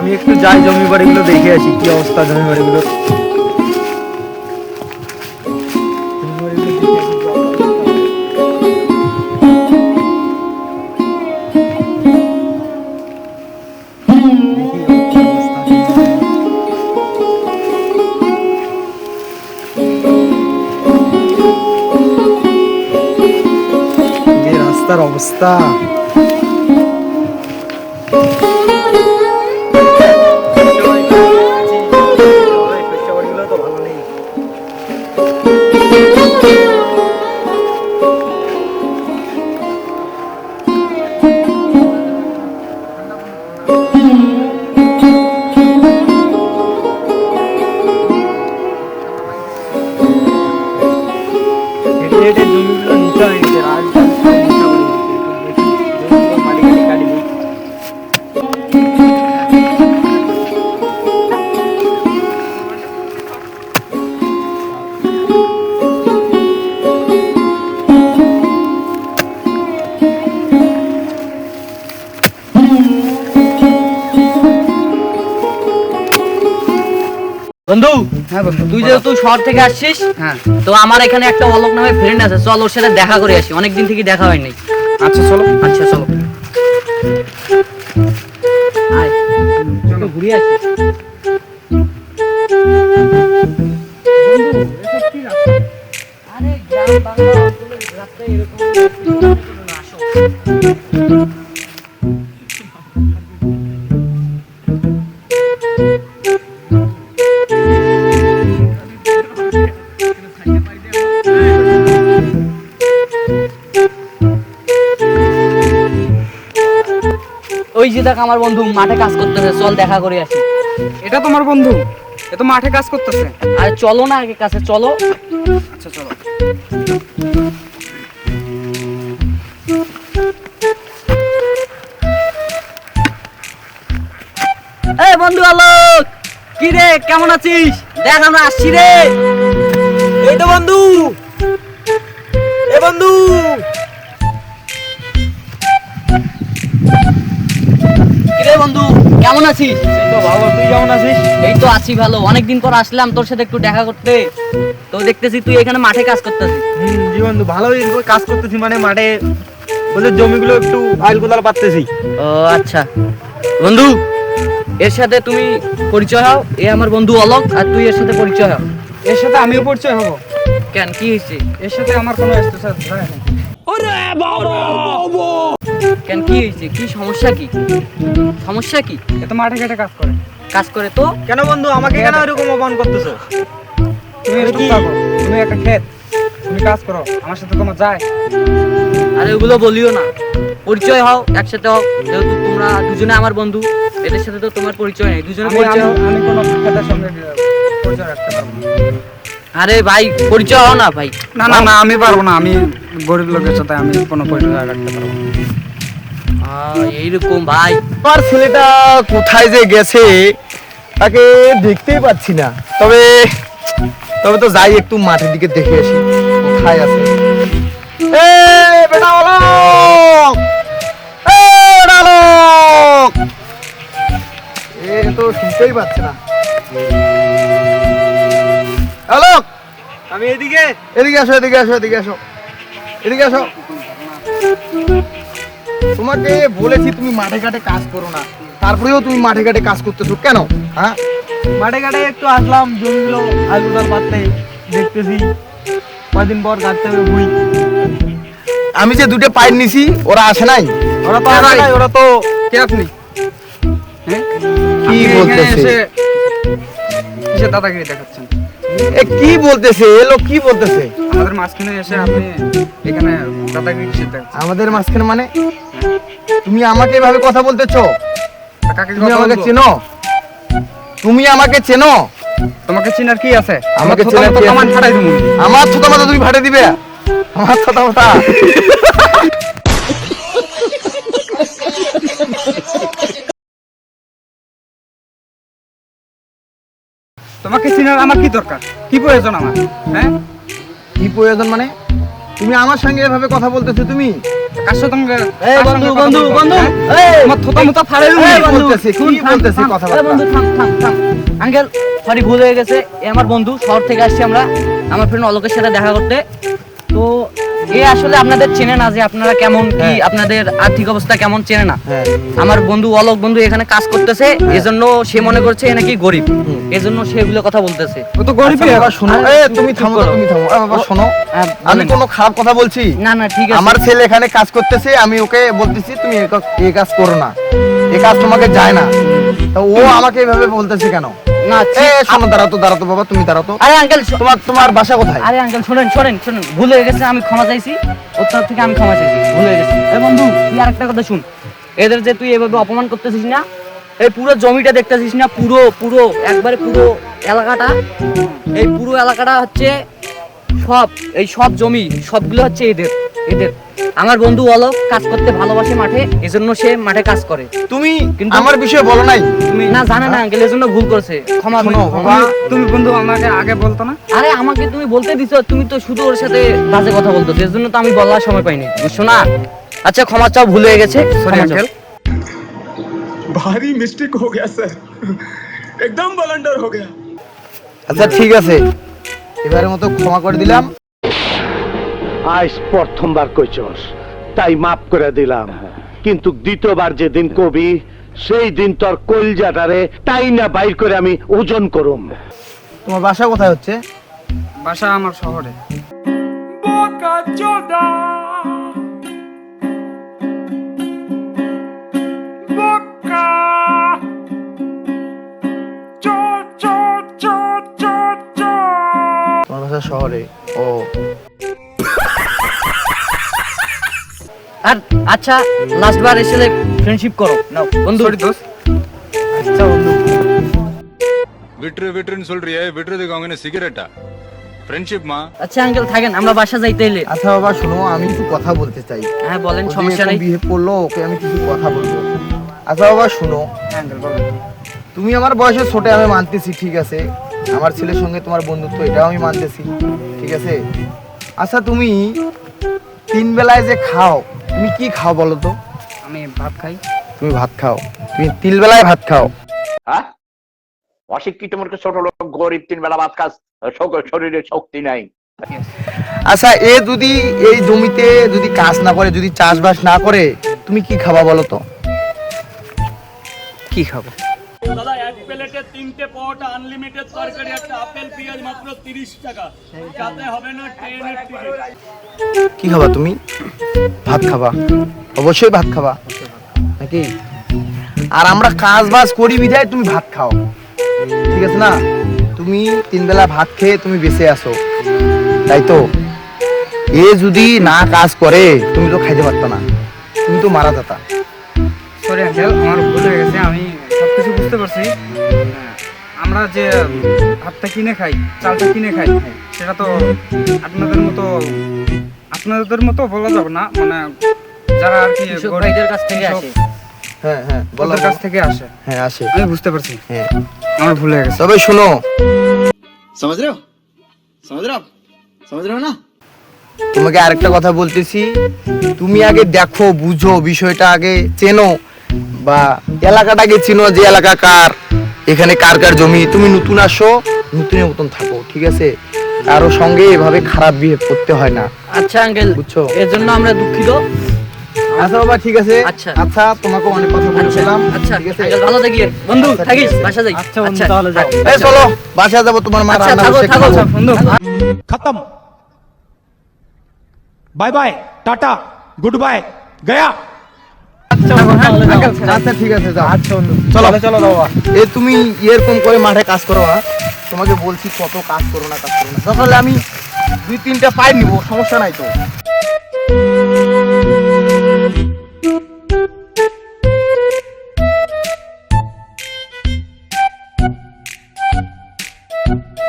আমি একটু যাই জমি বাড়িগুলো দেখে আসি কি অবস্থা জমি বাড়িগুলো। রাস্তার অবস্থা জমিগুলো নিচা হয়ে গেছে। বন্ধু, হ্যাঁ বন্ধু, তুই যেহেতু শহর থেকে আসছিস, হ্যাঁ তো আমার এখানে একটা অলোক নামে ফ্রেন্ড আছে, চল ওর সাথে দেখা করে আসি, অনেকদিন থেকে দেখা হয়নি। আচ্ছা চলো। আচ্ছা চলো, আয় চলো ঘুরে আসি। আরে গ্রাম বাংলা অঞ্চলের রাস্তায় এরকম আসো। ওই যে দেখ আমার বন্ধু মাঠে কাজ করতেছে, চল দেখা করে আসি। এটা তোমার বন্ধু? এ তো মাঠে কাজ করতেছে। আরে চলো না আগে কাছে চলো। আচ্ছা চলো। এই বন্ধু আলোক, কি রে কেমন আছিস? দেখ আমরা আসছি রে। এই তো বন্ধু, এ বন্ধু। কি রে বন্ধু কেমন আছিস? এই তো ভালো, তুই কেমন আছিস? এই তো আছি ভালো, অনেকদিন পর আসলাম তোর সাথে একটু দেখা করতে। তো দেখতেছি তুই এখানে মাঠে কাজ করতেছিস। জি বন্ধু, ভালোই কাজ করতেছি, মানে মাঠে বলে জমিগুলো একটু আইল কোদাল পাততেছি। ও আচ্ছা বন্ধু, এর সাথে তুমি পরিচয় হও। এ আমার বন্ধু অলোক, আর তুই এর সাথে পরিচয় হও। এর সাথে আমিও পরিচয় হব? কেন কি হয়েছে? এর সাথে আমার কোনো স্টেটাস নাই। কেন কি হয়েছে? কি সমস্যা? কি সমস্যা? কি এ তো মাঠে ঘাটে কাজ করে। কাজ করে তো? কেন বন্ধু আমাকে কেন এরকম অপমান করতেছো? তুমি একটু থাকো, তুমি একটা ক্ষেত, তুমি কাজ করো, আমার সাথে তোমার যায়? আরে ওগুলো বলিও না, পরিচয় হও, একসাথে হও। যেহেতু তোমরা দুজনে আমার বন্ধু, এদের সাথে তো তোমার পরিচয় নেই, দুজনে পরিচয় হও। আমি কোনো ক্ষেতের সঙ্গে পরিচয় রাখতে পারবো না। আরে ভাই পরিচয় হও না ভাই। না না না, আমি পারবো না, আমি গরিব লোকের সাথে আমি কোনো পরিচয় রাখতে পারবো না। এইরকম ভাই। আমার ছেলেটা কোথায় যে গেছে তাকে দেখতেই পাচ্ছি না। তবে তবে তো যাই, একটু মাঠের দিকে দেখে আসি কোথায় আছে। এ বেটা অলোক, এ বেটা অলোক, এ তো শুনতেই পাচ্ছে না। অলোক, আমি এদিকে। এদিকে আসো, এদিকে আসো, এদিকে আসো, এদিকে আসো। তোমাকে বলেছি তুমি মাঠে ঘাটে কাজ করো না, তারপরেও তুমি মাঠে ঘাটে কাজ করতেছো কেন? হ্যাঁ, মাঠে ঘাটে একটু আসলাম, জমিগুলো আইল কোদাল পাততে, দেখতেছি কয়দিন পর গাড়তে হবে ভুই। আমি যে দুটো পাইপ নিছি ওরা আসে নাই? ওরা তো আসে নাই, ওরা তো কে আপনি? হ্যাঁ, কি আপনি এখানে বলতেছে? এসে কিসের দাদাগিরি দেখাচ্ছেন? এ কি বলতেছে? এলো কি বলতেছে? আমাদের মাঝখানে এসে আপনি এখানে দাদাগিরি কিসের দেখাচ্ছেন? আমাদের মাঝখানে মানে? তুমি আমাকে এভাবে কথা বলতেছো? কাকে তুমি কথা আমাকে বলবো? চেনো? তুমি আমাকে চেনো? তোমাকে চিনার কি আছে? আমাকে আমার চেনার থোতা কি মতো আছে? কামান ফাটাই দিবো। আমার ছোট মাথা তুমি ফাটে দিবে? আমার ছোট মাথা? তোমাকে চিনার আমার কি দরকার? কি প্রয়োজন আমার? হ্যাঁ, কি প্রয়োজন মানে? তুমি আমার সঙ্গে এভাবে কথা বলতেছো তুমি? কার সাথে তোমাকে এই বন্ধু বন্ধু বন্ধু আমার থোতা মুতা ফাড়াইলো এই না। বলতেছে, কি বলতেছে কথাবার্তা? বন্ধু থাম থাম থাম আঙ্কেল সরি ভুল হয়ে গেছে এ আমার বন্ধু শহর থেকে আসছি আমরা আমার ফ্রেন্ড অলোকের সাথে দেখা করতে তো এ আসলে আপনাদের চেনে না যে আপনারা কেমন কি হ্যাঁ। আপনাদের আর্থিক অবস্থা কেমন চেনে না হ্যাঁ। আমার বন্ধু অলোক বন্ধু এখানে কাজ করতেছে এজন্য সে মনে করছে এ নাকি গরিব এজন্য সে এগুলো কথা বলতেছে ও তো গরিবই। বাবা শোনো, তুমি থামো তো, তুমি থামো। বাবা শোনো, হ্যাঁ, আমি বলেন। কোনো খারাপ কথা বলছি? না না ঠিক আছে আমার ছেলে এখানে কাজ করতেছে, আমি ওকে বলতেছি তুমি এই কাজ করো না, এই কাজ তোমাকে যায় না। তো ও আমাকে এভাবে বলতেছে কেন? না এ শোনো, দাঁড়াও তো বাবা, তুমি দাঁড়াও তো। আরে আঙ্কেল তোমার বাসা কোথায়? আরে আঙ্কেল শুনেন শুনেন শুনেন ভুল হয়ে গেছে আমি ক্ষমা চাইছি ওর তরফ থেকে আমি ক্ষমা চাইছি ভুল হয়ে গেছে এই বন্ধু তুই আরেকটা কথা শুন এদের যে তুই এভাবে অপমান করতেছিস না এই পুরো জমিটা দেখতেছিস না পুরো পুরো একবারে পুরো এলাকাটা এই পুরো এলাকাটা হচ্ছে সব এই সব জমি সবগুলো হচ্ছে এদের এদের আমার বন্ধু অলোক কাজ করতে ভালোবাসে মাঠে এজন্য সে মাঠে কাজ করে তুমি কিন্তু- আমার বিষয়ে বলো নাই? তুমি না জানে না আঙ্কেল এজন্য ভুল করছে ক্ষমা শোনো, ক্ষমা। তুমি বন্ধু আমাকে আগে বলতো না? আরে আমাকে তুমি বলতে দিছো তুমি তো শুধু ওর সাথে বাজে কথা বলতো এর জন্য তো আমি বলার সময় পাইনি বুঝছো না আচ্ছা ক্ষমা চাও ভুল হয়ে গেছে সরি ক্ষমা চাও। আঙ্কেল। भारी मिस्टेक हो गया सर एकदम बलंडर हो गया আচ্ছা ঠিক আছে, এবারের মতো ক্ষমা করে দিলাম। আজ প্রথমবার কইছস তাই মাফ করে দিলাম, কিন্তু দ্বিতীয়বার যেদিন কবি সেই দিন তোর কলজাটারে তাই না বাইর করে আমি ওজন করুম। তোমার বাসা কোথায় হচ্ছে? বাসা আমার শহরে। बोका चोदा बोका चो चो चो चो चो তোমার বাসা শহরে? ও আর আচ্ছা লাস্ট বার এসে ফ্রেন্ডশিপ করো নাও বন্ধু সরি দোস্ত। আচ্ছা বন্ধু, விட்டுருன்னு சொல்றியே விட்டுறதுக்கு அவங்க என்ன சிகரெட்டா ஃப்ரெண்ட்ஷிப்மா আচ্ছা আঙ্কেল থাকেন আমরা বাসা যাইতে এলে আচ্ছা বাবা শোনো, আমি কিছু কথা বলতে চাই। হ্যাঁ বলেন সমস্যা নাই বিহেভ করলো, ওকে আমি কিছু কথা বলবো। আচ্ছা বাবা শোনো, হ্যাঁ আঙ্কেল বলো। তুমি আমার বয়সে ছোট, আমি মানতেছি, ঠিক আছে। আমার ছেলের সঙ্গে তোমার বন্ধুত্ব, এটাও আমি মানতেছি, ঠিক আছে। আচ্ছা তুমি 3 বেলায় যে খাও, তুমি কি খাও বলো তো? আমি ভাত খাই। তুমি ভাত খাও, তুমি 3 বেলায় ভাত খাও। হ্যাঁ অশিক্ষিত মূর্খ ছোট লোক গরিব 3 বেলা ভাত খাস শরীরে শক্তি নাই আচ্ছা এ যদি এই জমিতে যদি কাজ না করে, যদি চাষবাস না করে, তুমি কি খাবা বলো তো? কি খাবো দাদা এক প্লেটে 3টে পরোটা আনলিমিটেড তরকারি একটা আপেল পেঁয়াজ মাত্র 30 টাকা যাতে হবে না ট্রেনের টিকিট কি খাবা তুমি? ভাত খাবা, অবশ্যই ভাত খাবা নাকি? আর আমরা কাজ বাজ করি বিধায় তুমি ভাত খাও, ঠিক আছে না? তুমি 3 বেলা ভাত খেয়ে তুমি বেঁচে আসো, তাই তো? এ যদি না কাজ করে তুমি তো খাইতে পারতো না, তুমি তো মারা যেতা। সরি আঙ্কেল, আমার ভুল হয়ে গেছে। আমি সবকিছু বুঝতে পারছি। হ্যাঁ, আমরা যে ভাতটা কিনে খাই, চালটা কিনে খাই, সেটা তো আপনাদের মতো বলা যাবে না, মানে যারা আর কি কৃষক গরিব, ভাইদের কাছ থেকে কৃষক, আসে হ্যাঁ হ্যাঁ বলো, ওদের কাছ থেকে আসে। হ্যাঁ আসে, আমি বুঝতে পারছি, হ্যাঁ। আমার ভুল হয়ে গেছে। তবে শোনো, समझ रहे हो आप समझ रहे हो ना তোমাকে আরেকটা কথা বলতেছি, তুমি আগে দেখো, বুঝো বিষয়টা, আগে চেনো, বা এলাকাটাকে চিনো, যে এলাকা কার, এখানে কার কার জমি। তুমি নতুন আসো, নতুনের মতন থাকো, ঠিক আছে? কারো সঙ্গে এভাবে খারাপ বিহেভ করতে হয় না, আচ্ছা আঙ্কেল বুঝছো? এর জন্য আমরা দুঃখিত আচ্ছা বাবা ঠিক আছে। আচ্ছা। আচ্ছা তোমাকে অনেক কথা আচ্ছা বলেছিলাম, আচ্ছা ঠিক আছে? আঙ্কেল ভালো থাকিস বন্ধু আচ্ছা, থাকিস ঠিক আছে। বাসা যাই আচ্ছা বন্ধু, তাহলে যাও। এই চলো বাসায় যাবো, তোমার মা আচ্ছা রান্না থাকো করছে, থাকো খাবো। বন্ধু खत्म bye bye tata good bye गया আচ্ছা ঠিক আছে যাও। আচ্ছা বন্ধু, চলো। চলো বাবা। এ তুমি এরকম করে মাঠে কাজ করো, হ্যাঁ? তোমাকে বলছি কত কাজ করো না, কাজ করো না। সকালে আমি 2-3টা পাই নিবো, সমস্যা নাই তো।